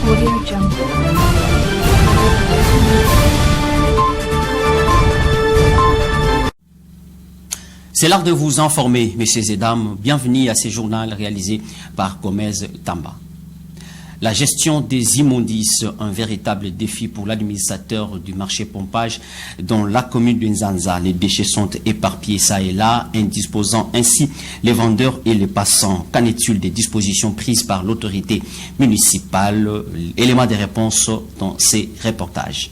Audio Jungle. C'est l'heure de vous informer, messieurs et dames. Bienvenue à ce journal réalisé par Gomez Tamba. La gestion des immondices, un véritable défi pour l'administrateur du marché pompage dans la commune de Nzanza. Les déchets sont éparpillés ça et là, indisposant ainsi les vendeurs et les passants. Qu'en est-il des dispositions prises par l'autorité municipale? Élément de réponse dans ces reportages.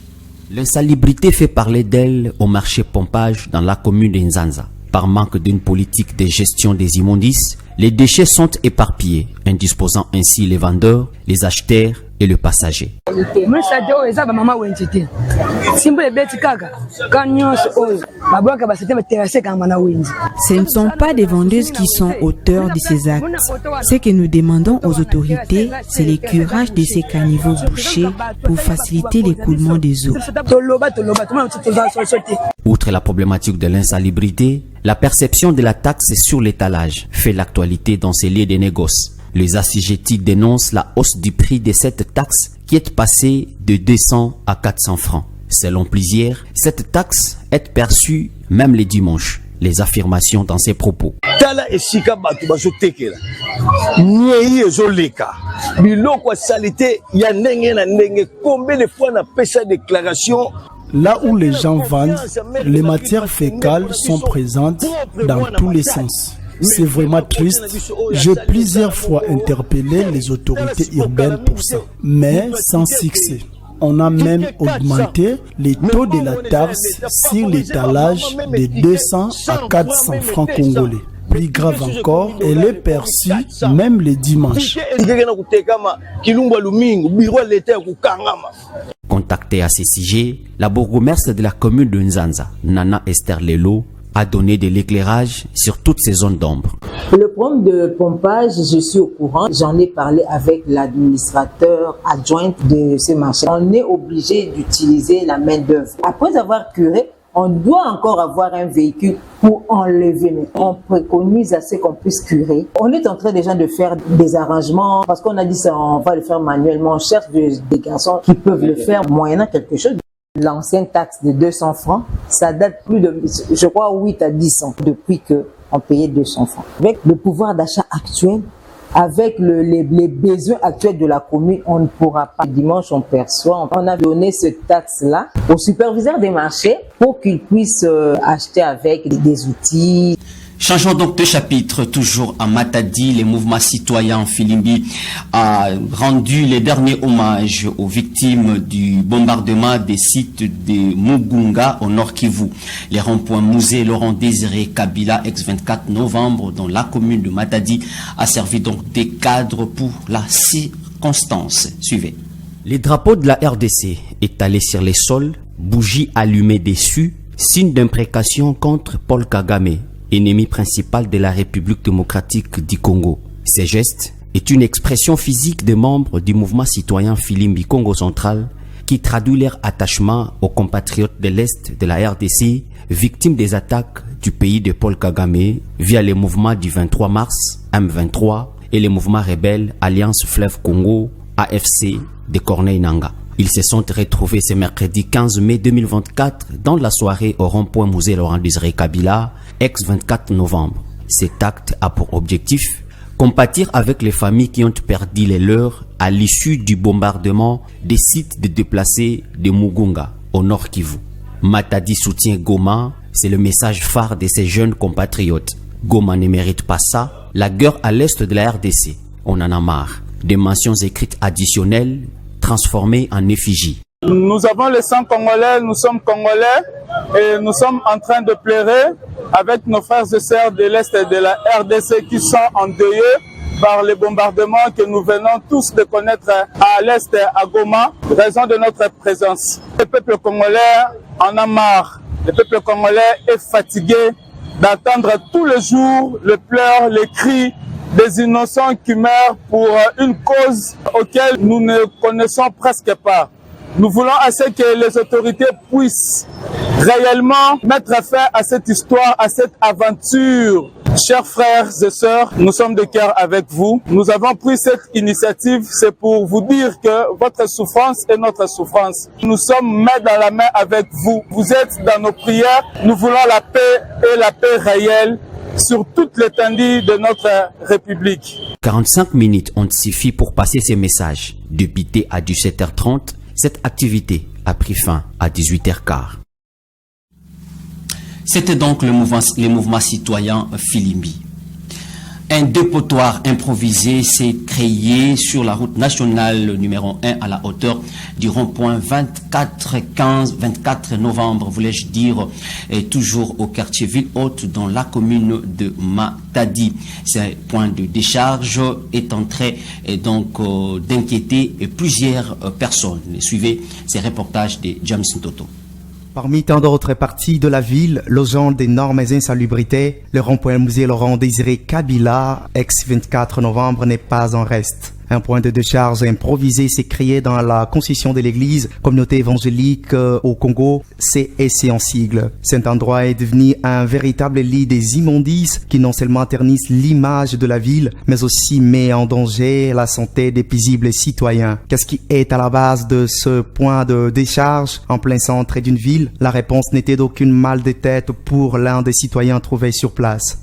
L'insalubrité fait parler d'elle au marché pompage dans la commune de Nzanza. Par manque d'une politique de gestion des immondices, les déchets sont éparpillés, indisposant ainsi les vendeurs, les acheteurs et le passager. Ce ne sont pas des vendeuses qui sont auteurs de ces actes. Ce que nous demandons aux autorités, c'est le curage de ces caniveaux bouchés pour faciliter l'écoulement des eaux. Outre la problématique de l'insalubrité, la perception de la taxe sur l'étalage fait l'actualité dans ces lieux de négoce. Les assujettis dénoncent la hausse du prix de cette taxe qui est passée de 200 à 400 francs. Selon plusieurs, cette taxe est perçue même les dimanches. Les affirmations dans ces propos. Là où les gens vendent, les matières fécales sont présentes dans tous les sens. C'est vraiment triste. J'ai plusieurs fois interpellé les autorités urbaines pour ça, mais sans succès. On a même augmenté les taux de la taxe sur l'étalage de 200 à 400 francs congolais. Plus grave encore, elle est perçue même les dimanches. Contactée à ce sujet, la bourgmestre de la commune de Nzanza, Nana Esther Lelo, a donné de l'éclairage sur toutes ces zones d'ombre. Le problème de pompage, je suis au courant. J'en ai parlé avec l'administrateur adjoint de ce marché. On est obligé d'utiliser la main-d'œuvre. Après avoir curé, on doit encore avoir un véhicule pour enlever. Mais on préconise à ce qu'on puisse curer. On est en train déjà de faire des arrangements parce qu'on a dit ça, on va le faire manuellement. On cherche des garçons qui peuvent le faire moyennant quelque chose. L'ancienne taxe de 200 francs, ça date plus de, je crois, 8 à 10 ans depuis qu'on payait 200 francs. Avec le pouvoir d'achat actuel, avec les besoins actuels de la commune, on ne pourra pas. Dimanche, on perçoit, on a donné cette taxe-là au superviseur des marchés pour qu'il puisse acheter avec des outils. Changeons donc de chapitre, toujours à Matadi. Les mouvements citoyens Filimbi a rendu les derniers hommages aux victimes du bombardement des sites de Mugunga au Nord Kivu. Les ronds-points Musée Laurent Désiré Kabila, ex-24 novembre, dans la commune de Matadi, a servi donc des cadres pour la circonstance. Suivez. Les drapeaux de la RDC étalés sur les sols, bougies allumées dessus, signe d'imprécation contre Paul Kagame, ennemi principal de la République démocratique du Congo. Ces gestes est une expression physique des membres du mouvement citoyen Filimbi Congo central qui traduit leur attachement aux compatriotes de l'Est de la RDC, victimes des attaques du pays de Paul Kagame via les mouvements du 23 mars, M23, et les mouvements rebelles Alliance Fleuve Congo, AFC de Corneille Nangaa. Ils se sont retrouvés ce mercredi 15 mai 2024 dans la soirée au rond-point Musée Laurent Désiré Kabila, ex-24 novembre. Cet acte a pour objectif compatir avec les familles qui ont perdu les leurs à l'issue du bombardement des sites de déplacés de Mugunga, au Nord Kivu. Matadi soutient Goma, c'est le message phare de ces jeunes compatriotes. Goma ne mérite pas ça, la guerre à l'est de la RDC. On en a marre. Des mentions écrites additionnelles transformées en effigie. Nous avons le sang congolais, nous sommes congolais et nous sommes en train de pleurer avec nos frères et sœurs de l'Est et de la RDC qui sont endeuillés par les bombardements que nous venons tous de connaître à l'Est, à Goma, raison de notre présence. Le peuple congolais en a marre. Le peuple congolais est fatigué d'entendre tous les jours le pleur, les cris des innocents qui meurent pour une cause auquel nous ne connaissons presque pas. Nous voulons assez que les autorités puissent réellement mettre fin à cette histoire, à cette aventure Chers frères et sœurs, nous sommes de cœur avec vous. Nous avons pris cette initiative, c'est pour vous dire que votre souffrance est notre souffrance. Nous sommes main dans la main avec vous. Vous êtes dans nos prières. Nous voulons la paix et la paix réelle sur toute l'étendue de notre République. 45 minutes ont suffi pour passer ces messages. De Bité à 17h30, cette activité a pris fin à 18h15. C'était donc le mouvement citoyen Filimbi. Un dépotoir improvisé s'est créé sur la route nationale numéro 1 à la hauteur du rond-point 24 novembre, voulais-je dire, et toujours au quartier Ville-Haute dans la commune de Matadi. Ce point de décharge est en train d'inquiéter plusieurs personnes. Suivez ces reportages de James Ntoto. Parmi tant d'autres parties de la ville, logeant d'énormes insalubrités, le rond-point musée Laurent Désiré Kabila, ex-24 novembre, n'est pas en reste. Un point de décharge improvisé s'est créé dans la concession de l'église communauté évangélique au Congo, CEC en sigle. Cet endroit est devenu un véritable lit des immondices qui non seulement ternissent l'image de la ville, mais aussi met en danger la santé des paisibles citoyens. Qu'est-ce qui est à la base de ce point de décharge en plein centre d'une ville? La réponse n'était d'aucune mal de tête pour l'un des citoyens trouvés sur place.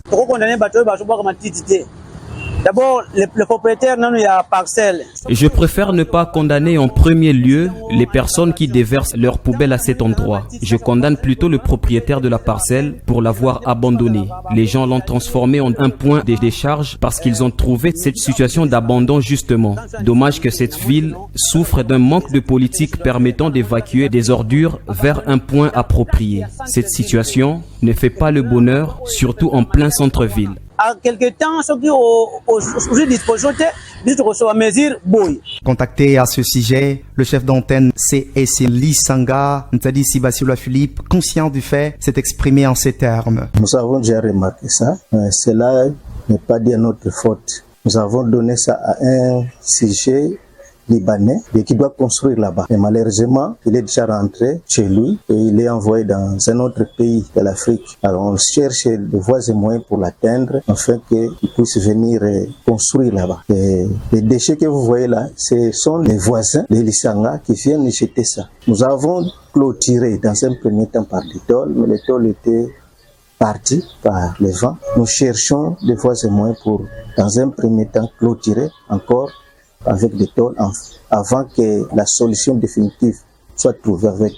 D'abord, le propriétaire n'a pas parcelle. Je préfère ne pas condamner en premier lieu les personnes qui déversent leurs poubelles à cet endroit. Je condamne plutôt le propriétaire de la parcelle pour l'avoir abandonné. Les gens l'ont transformé en un point de décharge parce qu'ils ont trouvé cette situation d'abandon justement. Dommage que cette ville souffre d'un manque de politique permettant d'évacuer des ordures vers un point approprié. Cette situation ne fait pas le bonheur, surtout en plein centre-ville. À quelque temps, ceux qui ont disposition de recevoir mesure boy. Contacté à ce sujet, le chef d'antenne CEC Lisanga Ntadi Sibasila Philippe, conscient du fait, s'est exprimé en ces termes. Nous avons déjà remarqué ça. Cela n'est pas de notre faute. Nous avons donné ça à un sujet libanais et qui doit construire là-bas. Et malheureusement, il est déjà rentré chez lui et il est envoyé dans un autre pays de l'Afrique. Alors on cherche de voies et moyens pour l'atteindre afin qu'il puisse venir construire là-bas. Et les déchets que vous voyez là, ce sont les voisins, les Lisanga, qui viennent jeter ça. Nous avons clôturé dans un premier temps par les tôles, mais les tôles étaient parties par le vent. Nous cherchons des voies et moyens pour, dans un premier temps, clôturer encore avec des tôles avant que la solution définitive soit trouvée avec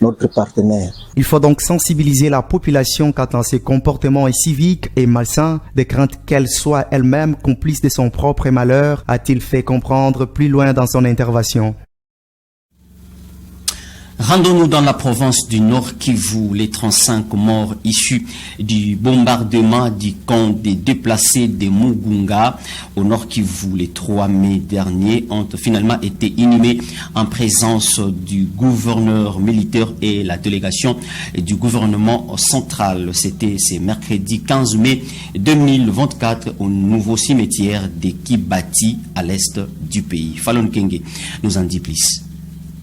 notre partenaire. Il faut donc sensibiliser la population quant à ses comportements civiques et malsains, de crainte qu'elle soit elle-même complice de son propre malheur, a-t-il fait comprendre plus loin dans son intervention. Rendons-nous dans la province du Nord Kivu. Les 35 morts issus du bombardement du camp des déplacés de Mugunga au Nord Kivu le 3 mai dernier ont finalement été inhumés en présence du gouverneur militaire et la délégation du gouvernement central. C'était ce mercredi 15 mai 2024 au nouveau cimetière de Kibati à l'est du pays. Falon Kenge nous en dit plus.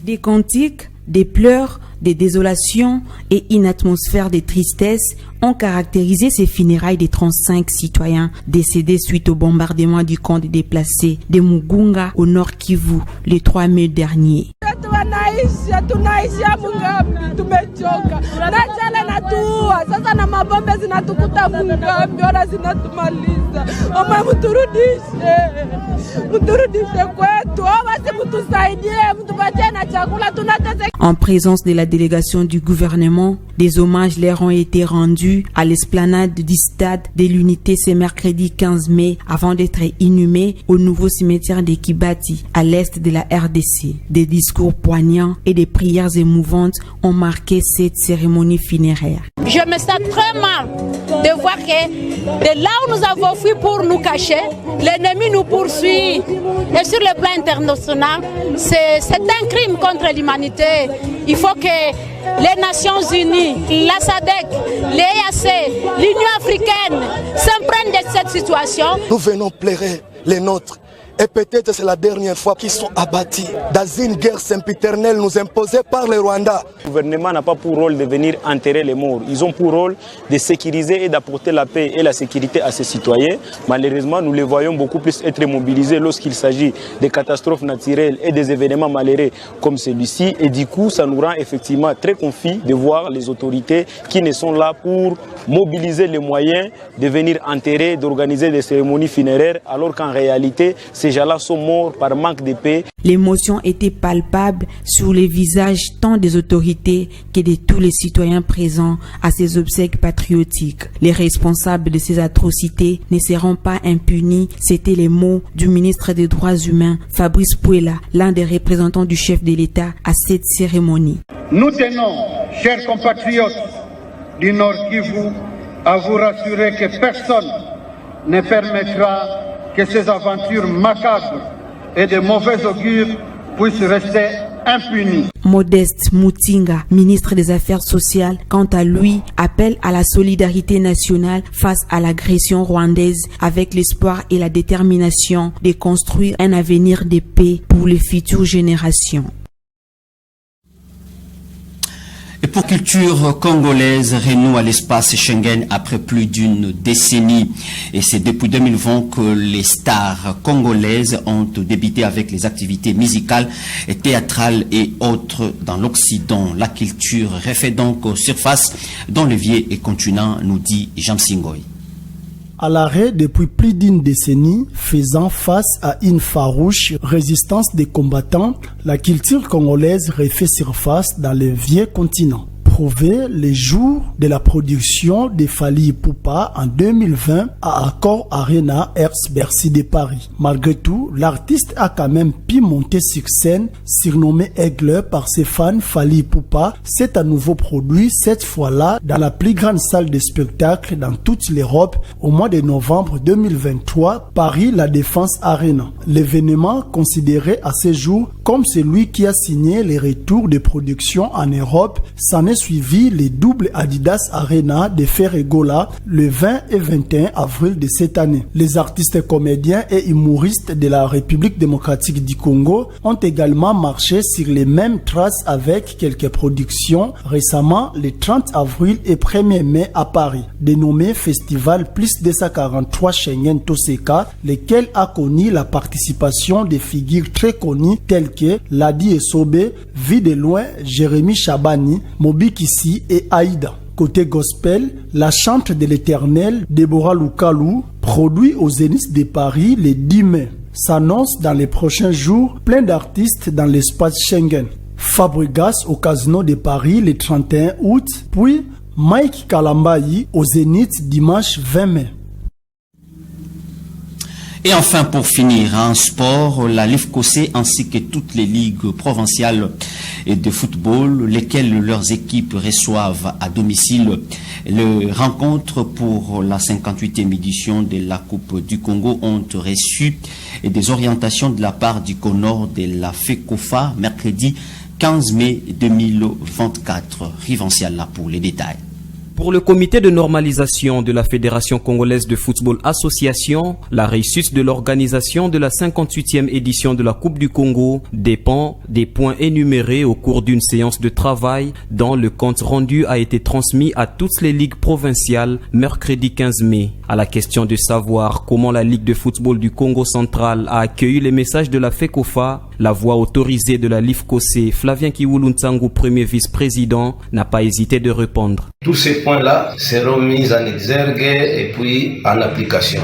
Des cantiques, des pleurs, des désolations et une atmosphère de tristesse ont caractérisé ces funérailles des 35 citoyens décédés suite au bombardement du camp des déplacés de Mugunga au Nord Kivu le 3 mai dernier. En présence de la délégation du gouvernement, des hommages leur ont été rendus à l'esplanade du stade de l'unité ce mercredi 15 mai avant d'être inhumés au nouveau cimetière de Kibati à l'est de la RDC. Des discours poignants et des prières émouvantes ont marqué cette cérémonie funéraire. Je me sens très mal de voir que de là où nous avons fui pour nous cacher, l'ennemi nous poursuit. Et sur le plan international, c'est un crime contre l'humanité. Il faut que les Nations Unies, la SADC, l'EAC, l'Union africaine s'en prennent de cette situation. Nous venons pleurer les nôtres Et peut-être c'est la dernière fois qu'ils sont abattus dans une guerre sempiternelle nous imposée par les Rwandais. Le gouvernement n'a pas pour rôle de venir enterrer les morts. Ils ont pour rôle de sécuriser et d'apporter la paix et la sécurité à ses citoyens. Malheureusement, nous les voyons beaucoup plus être mobilisés lorsqu'il s'agit des catastrophes naturelles et des événements malheureux comme celui-ci. Et du coup, ça nous rend effectivement très confus de voir les autorités qui ne sont là pour mobiliser les moyens de venir enterrer, d'organiser des cérémonies funéraires, alors qu'en réalité, ces gens-là sont morts par manque de paix. L'émotion était palpable sur les visages tant des autorités que de tous les citoyens présents à ces obsèques patriotiques. Les responsables de ces atrocités ne seront pas impunis, c'étaient les mots du ministre des Droits humains, Fabrice Pouela, l'un des représentants du chef de l'État à cette cérémonie. Nous tenons, chers compatriotes du Nord Kivu, à vous rassurer que personne ne permettra que ces aventures macabres et de mauvais augure puissent rester impunies. Modeste Mutinga, ministre des Affaires sociales, quant à lui, appelle à la solidarité nationale face à l'agression rwandaise avec l'espoir et la détermination de construire un avenir de paix pour les futures générations. Et pour culture congolaise, renoue à l'espace Schengen après plus d'une décennie. Et c'est depuis 2020 que les stars congolaises ont débuté avec les activités musicales et théâtrales et autres dans l'Occident. La culture refait donc surface dans le vieux continent, nous dit Jean Singoy. À l'arrêt depuis plus d'une décennie, faisant face à une farouche résistance des combattants, la culture congolaise refait surface dans le vieux continent. Prouvé les jours de la production de Fally Ipupa en 2020 à Accor Arena Bercy de Paris. Malgré tout, l'artiste a quand même pu monter sur scène, surnommé Aigle par ses fans. Fally Ipupa s'est à nouveau produit, cette fois-là dans la plus grande salle de spectacle dans toute l'Europe au mois de novembre 2023, Paris La Défense Arena. L'événement, considéré à ce jour comme celui qui a signé les retours de production en Europe, s'en est suivi les doubles Adidas Arena de Ferregola le 20 et 21 avril de cette année. Les artistes comédiens et humoristes de la République démocratique du Congo ont également marché sur les mêmes traces avec quelques productions récemment le 30 avril et 1er mai à Paris, dénommé Festival Plus 243 Schengen Toseka, lequel a connu la participation de figures très connues telles que Ladi Esobe, Vie de loin, Jérémy Chabani, Mobi Kissi et Aïda. Côté gospel, la chante de l'Éternel, Déborah Lukalou, produit au Zénith de Paris le 10 mai. S'annonce dans les prochains jours plein d'artistes dans l'espace Schengen. Fabregas au Casino de Paris le 31 août, puis Mike Kalambayi au Zénith dimanche 20 mai. Et enfin, pour finir, en sport, la LIFCOC ainsi que toutes les ligues provinciales de football, lesquelles leurs équipes reçoivent à domicile le rencontre pour la 58e édition de la Coupe du Congo, ont reçu des orientations de la part du CONOR de la FECOFA mercredi 15 mai 2024. Rivencial là pour les détails. Pour le comité de normalisation de la Fédération congolaise de football association, la réussite de l'organisation de la 58e édition de la Coupe du Congo dépend des points énumérés au cours d'une séance de travail dont le compte rendu a été transmis à toutes les ligues provinciales mercredi 15 mai. À la question de savoir comment la Ligue de football du Congo central a accueilli les messages de la FECOFA, la voix autorisée de la LIFCOC, Flavien Kiwulu-Ntsangu, premier vice-président, n'a pas hésité de répondre. Tous ces points-là seront mis en exergue et puis en application.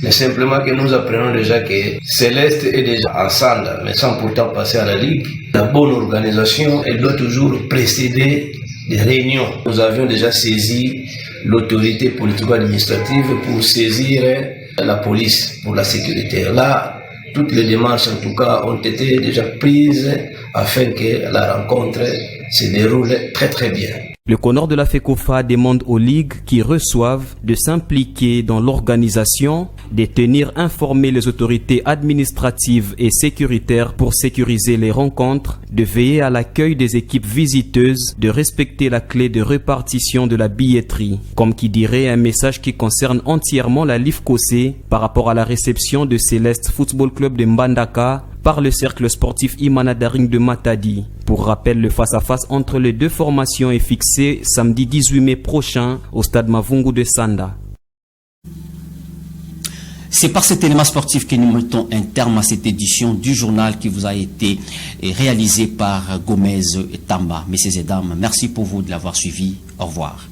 Mais simplement que nous apprenons déjà que Céleste est déjà ensemble, mais sans pourtant passer à la Ligue. La bonne organisation, elle doit toujours précéder des réunions. Nous avions déjà saisi l'autorité politico-administrative pour saisir la police pour la sécurité. Là, toutes les démarches en tout cas ont été déjà prises afin que la rencontre se déroule très très bien. Le CONOR de la FECOFA demande aux ligues qui reçoivent de s'impliquer dans l'organisation, de tenir informés les autorités administratives et sécuritaires pour sécuriser les rencontres, de veiller à l'accueil des équipes visiteuses, de respecter la clé de répartition de la billetterie. Comme qui dirait un message qui concerne entièrement la LIFCOC par rapport à la réception de Céleste Football Club de Mbandaka par le cercle sportif Imana Daring de Matadi. Pour rappel, le face-à-face entre les deux formations est fixé samedi 18 mai prochain au stade Mavungu de Sanda. C'est par cet élément sportif que nous mettons un terme à cette édition du journal qui vous a été réalisé par Gomez Tamba. Messieurs et dames, merci pour vous de l'avoir suivi. Au revoir.